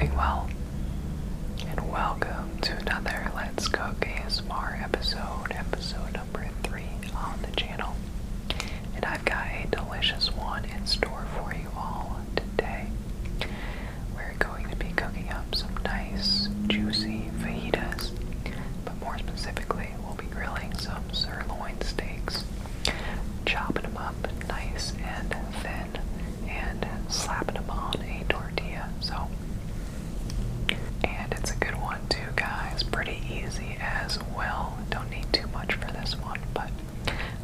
doing well, and welcome to another Let's Cook ASMR episode number 3 on the channel. And I've got a delicious one in store for you all today. We're going to be cooking up some nice, juicy fajitas, but more specifically, we'll be grilling some sirloin steaks, chopping them up nice and thin, and slapping them on a tortilla. And it's a good one too, guys. Pretty easy as well. Don't need too much for this one, but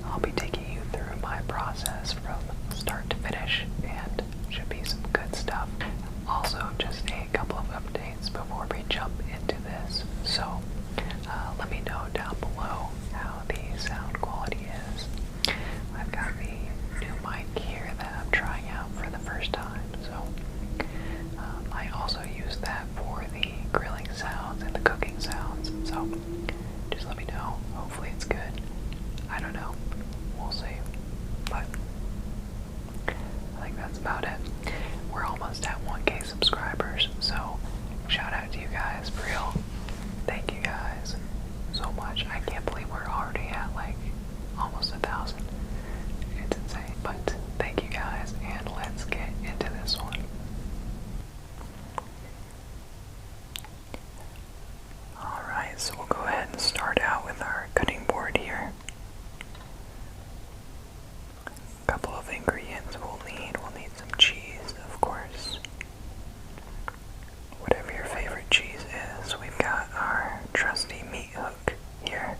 I'll be taking you through my process from start to finish, and should be some good stuff. Also, just a couple of updates before we jump into this. So, let me know down below how the sound quality is. I've got the new mic here that I'm trying out for the first time, so I also use that for the grilling sounds and the cooking sounds, so just let me know. Hopefully it's good. I don't know. We'll see. But I think that's about it. We're almost at 1K subscribers, so shout out to you guys, for real. Thank you guys so much. I can't believe we're already at like almost 1,000. It's insane. But thank you guys, and let's get into this one. Alright, so we'll go ahead and start out with our cutting board here. A couple of ingredients we'll need. We'll need some cheese, of course. Whatever your favorite cheese is. We've got our trusty meat hook here.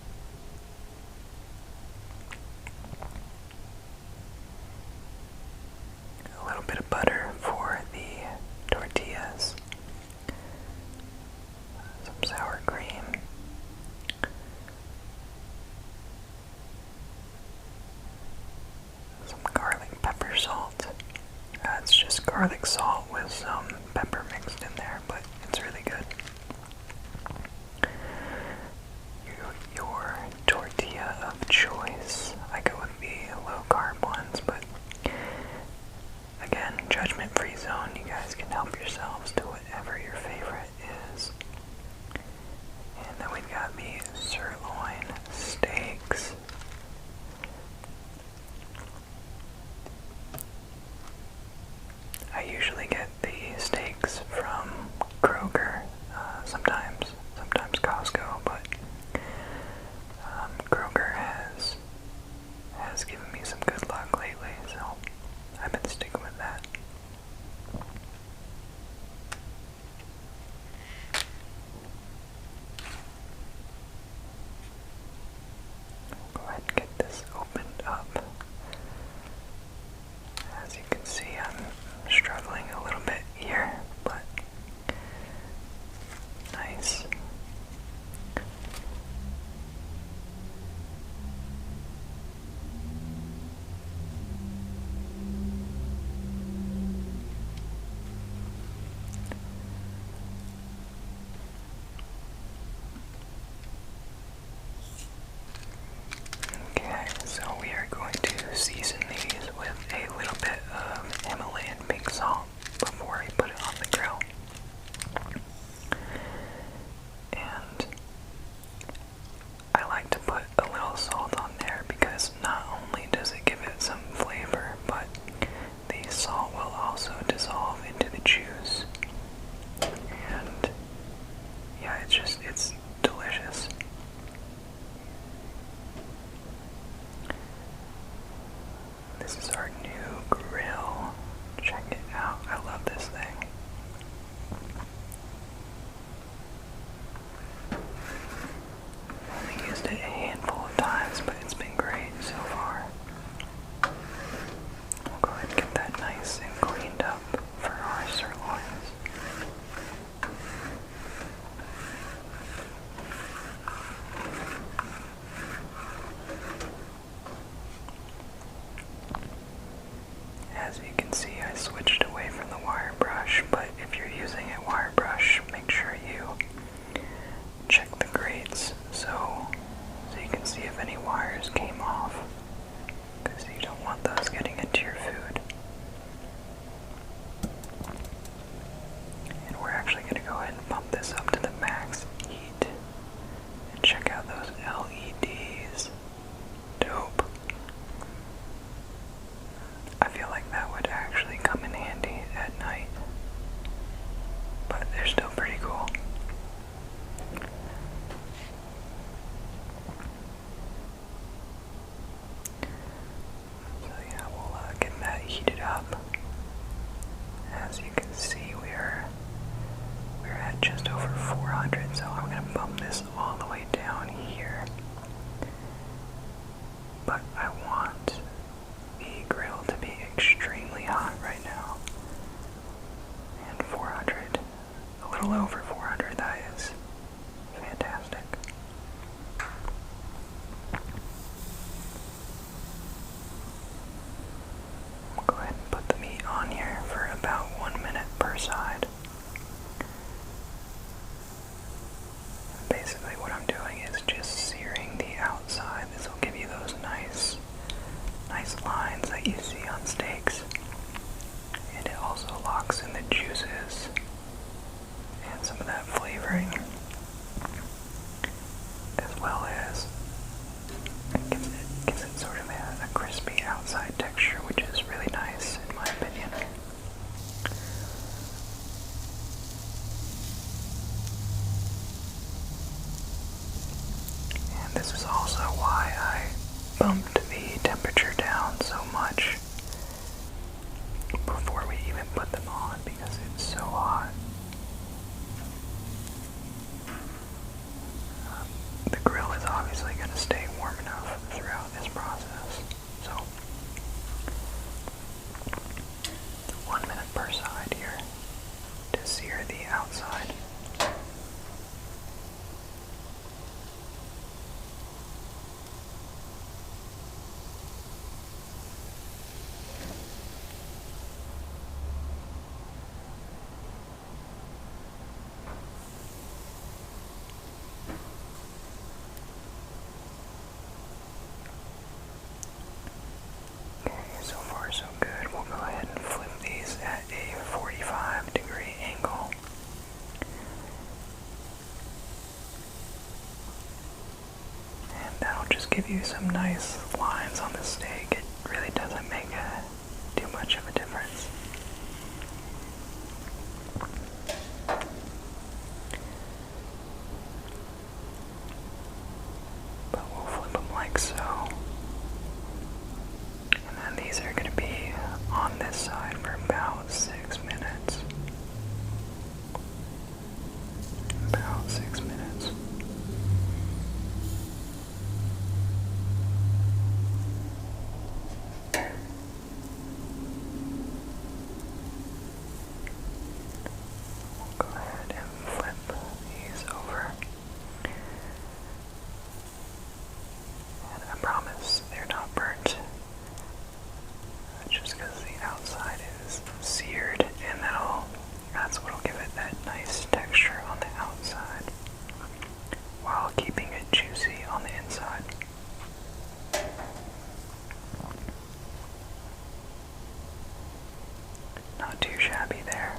A little bit of butter for the tortillas. Some sour cream. Some garlic pepper salt. It's just garlic salt with some pepper mixed in there, but it's really good. Your tortilla of choice. I go with the low carb ones, but again, judgment free zone. You guys can help yourselves to whatever your favorite is. And then we've got the sirloin steaks. I usually get the steaks from Kroger, sometimes Costco, but Kroger has given me some good luck lately, so I've been sticking with that. Go ahead and get this opened up. As you can see, I'm struggling a little bit here, but nice. Okay, so we are going to season these with a little bit of Himalayan pink salt before we put it on the grill. And I like to put a little salt on there because not only does it give it some flavor, but the salt will also dissolve into the juice. And yeah, it's delicious. This is our new grill. Check it out. I love this thing. I've only used it a handful of times, but it's been great so far. We'll go ahead and get that nice and cleaned up for our sirloins. As you can see, I switched away from the wire brush, but if you're using a wire brush, make sure you check the grates so you can see if any wires came off, because you don't want those getting into your food. And we're actually going to see we're at just over 400, so I'm gonna bump this all the way down here. But I want the grill to be extremely hot right now. And 400, a little over 400, that is fantastic. We'll go ahead and put the meat on here for about 1 minute per side. Basically what I'm doing is just searing the outside. This will give you those nice lines that you see on steaks. And it also locks in the juices and some of that flavoring, as well as gives it sort of a crispy outside texture, which is really nice in my opinion. And this is also why I bumped the temperature down so much before we even put them on, because it's so hot. The grill is obviously going to stay warm enough throughout this process. So, 1 minute per side here to sear the outside. So far so good. We'll go ahead and flip these at a 45-degree angle. And that'll just give you some nice lines on the steak. It really doesn't make too much of a difference. But we'll flip them like so. These are going to be on this side for about 6 minutes. About 6 minutes. We'll go ahead and flip these over. And I promise they're not burnt. Just because the outside is seared, and that's what'll give it that nice texture on the outside while keeping it juicy on the inside. Not too shabby there.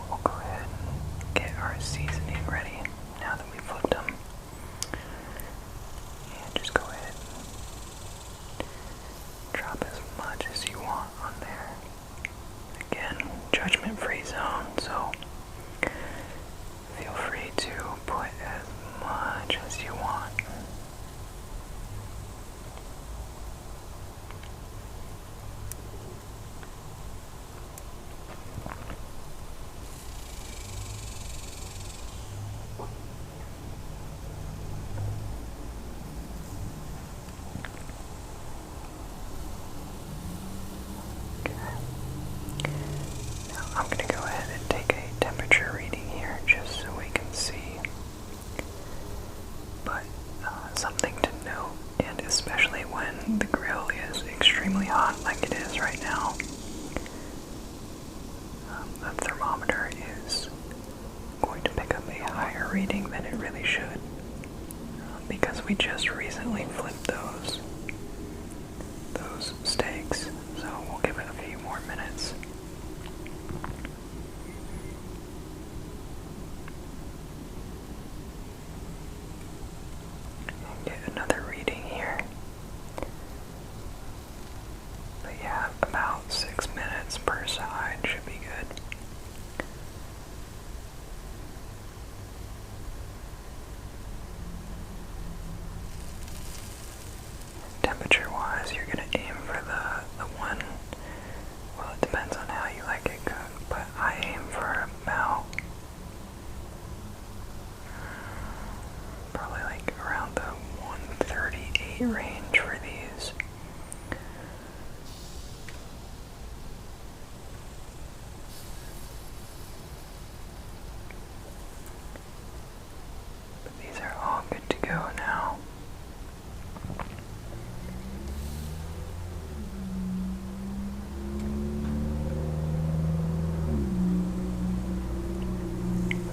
We'll go ahead and get our seasoning ready. Now that we flipped them, and just go ahead and drop as much as you want on there. Again, judgment-free zone, so feel free to put as much as you want. I'm going to go ahead and take a temperature reading here just so we can see. But something to note, and especially when the grill is extremely hot like it is right now, the thermometer is going to pick up a higher reading than it really should, because we just recently flipped those steaks, so we'll give it a few more minutes. Get another reading here. But yeah, about 6 minutes per side should be good. heat range for these. But these are all good to go now.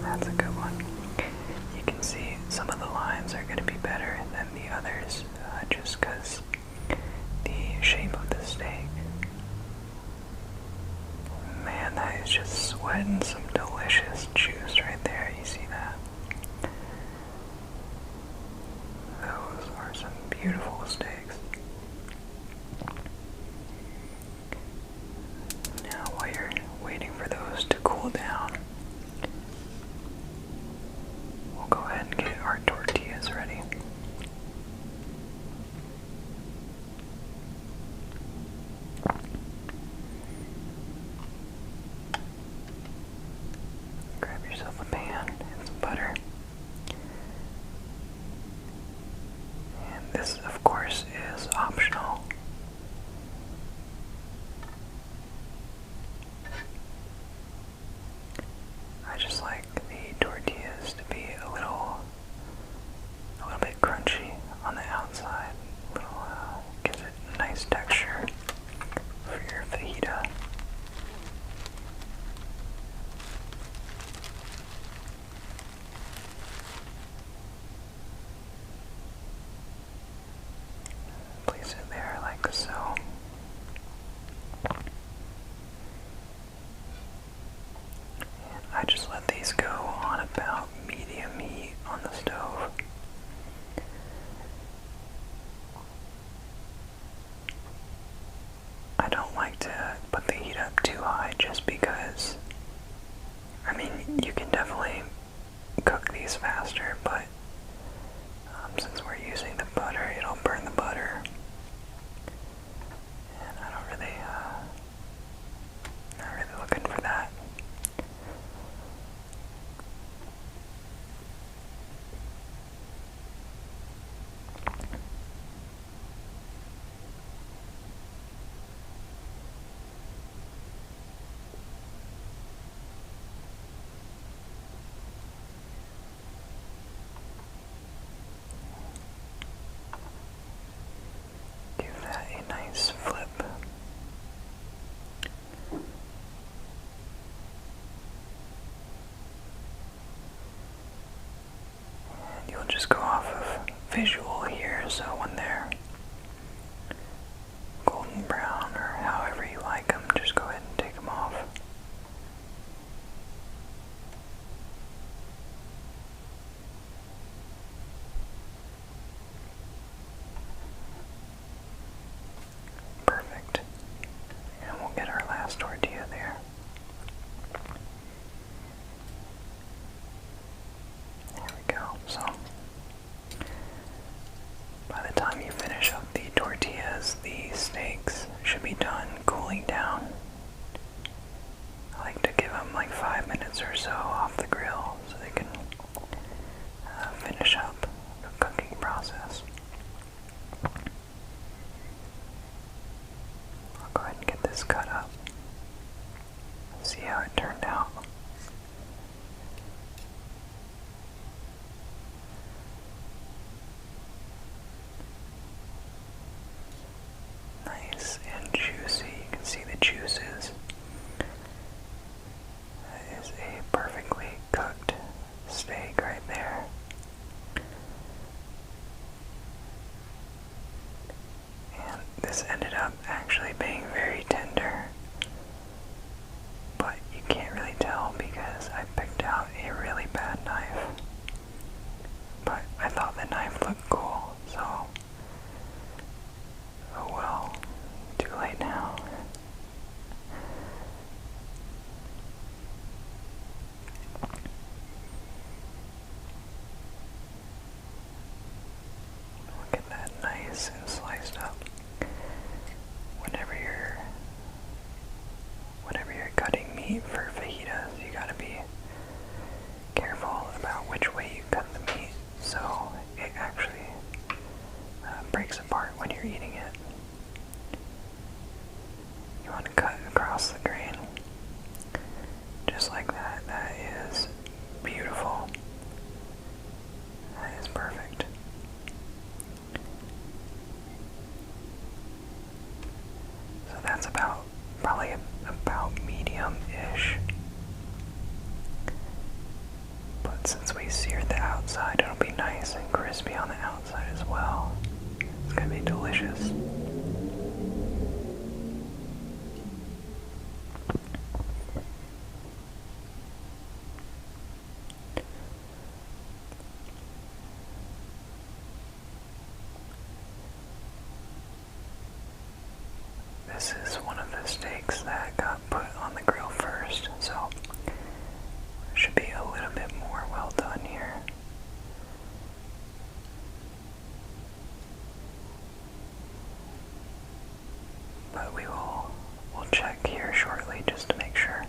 That's a good one. You can see some of the lines are going to be better than the others, just because the shape of the steak. Man, that is just sweating some delicious juice right there. You see that? Those are some beautiful steaks. Now, while you're waiting for those to cool down, we'll go ahead and get our tortillas ready. Grab yourself a pan and some butter. And this, of course, is optional. I just like the tortillas to be a little bit crunchy on the outside. Gives it a nice texture for your fajita. Place it there like so. And I just let these go on about medium heat on the stove. I don't like to put the heat up too high just because, I mean, you can definitely cook these faster, but since we're using the butter, it'll burn the butter. And I don't really, not really looking for that. Give that a nice flip. And you'll just go off of visual here, so when they're golden brown or however you like them, just go ahead and take them off. Perfect. And we'll get our last tortilla there. There we go. So, by the time you finish up the tortillas, the steaks should be done cooling down. I like to give them like 5 minutes or so off the grill so they can finish up the cooking process. I'll go ahead and get this cut up. See how it turned out. Nice and juicy. You can see the juices. That is a perfectly cooked steak right there. And this ended up actually being very tender, but you can't really tell because I picked out a really bad knife. But I thought the knife looked cool, so oh well, too late now. Look at that, nice and sliced up. Whenever you're cutting meat for fajitas, you gotta be careful about which way you cut the meat, so it actually breaks apart when you're eating it. You want to cut across the grain. Just like that. That is beautiful. That is perfect. So that's probably about medium-ish. But since we seared the outside, it'll be nice and crispy on the outside as well. It's gonna be delicious. This is one of the steaks that got put on the grill first, so it should be a little bit more well done here. But we'll check here shortly just to make sure.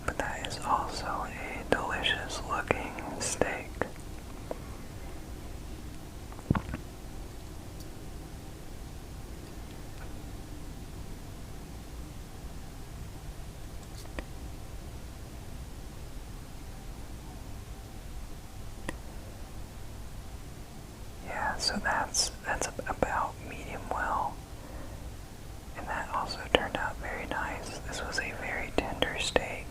But that is also a delicious looking steak. Yeah, so that's about medium well. And that also turned out very nice. This was a very tender steak.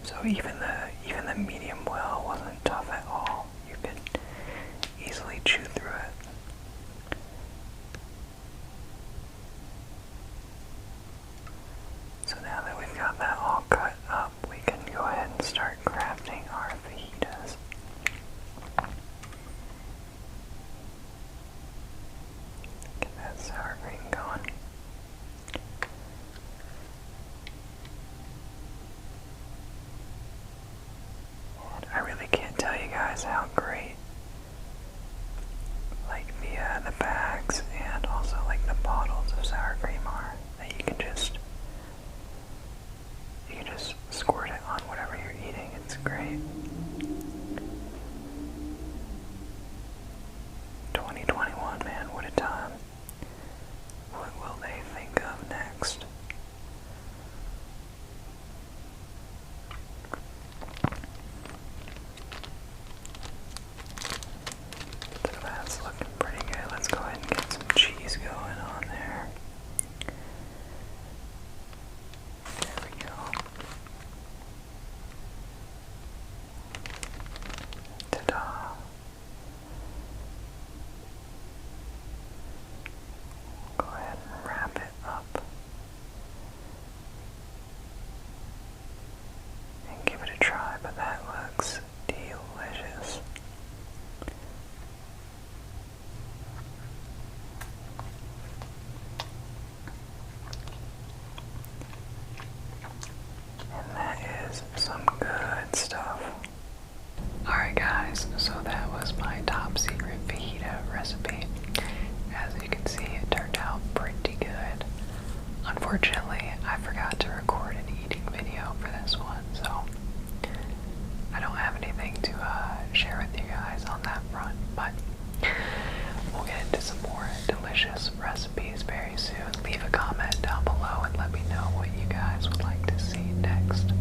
So even the medium well wasn't tough at all. You could easily chew through it. So now that we've got that all cut up, we can go ahead and start crafting our fajitas. Get that sour cream going. I really can't tell you guys how great like the bags and also like the bottles of sour cream are. That you can just squirt it on whatever you're eating. It's great. 2021, man, what a time. What will they think of next? So that's looking pretty good. Let's go ahead and get some cheese going on there. There we go. Ta-da. Go ahead and wrap it up. And give it a try, but that looks delicious. And that is some good stuff. Alright guys, so that was my top secret fajita recipe. As you can see, it turned out pretty good. Unfortunately, I forgot to record an eating video for this one, so I don't have anything to share with you guys on that front, but we'll get into some more delicious recipes very soon. Leave a comment down below and let me know what you guys would like to see next.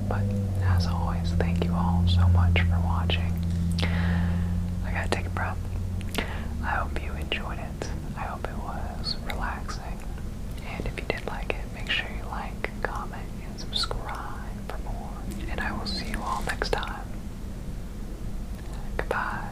But as always, thank you all so much for watching. I gotta take a breath. I hope you enjoyed it. I hope it was relaxing. And if you did like it, make sure you like, comment, and subscribe for more. And I will see you all next time. Goodbye.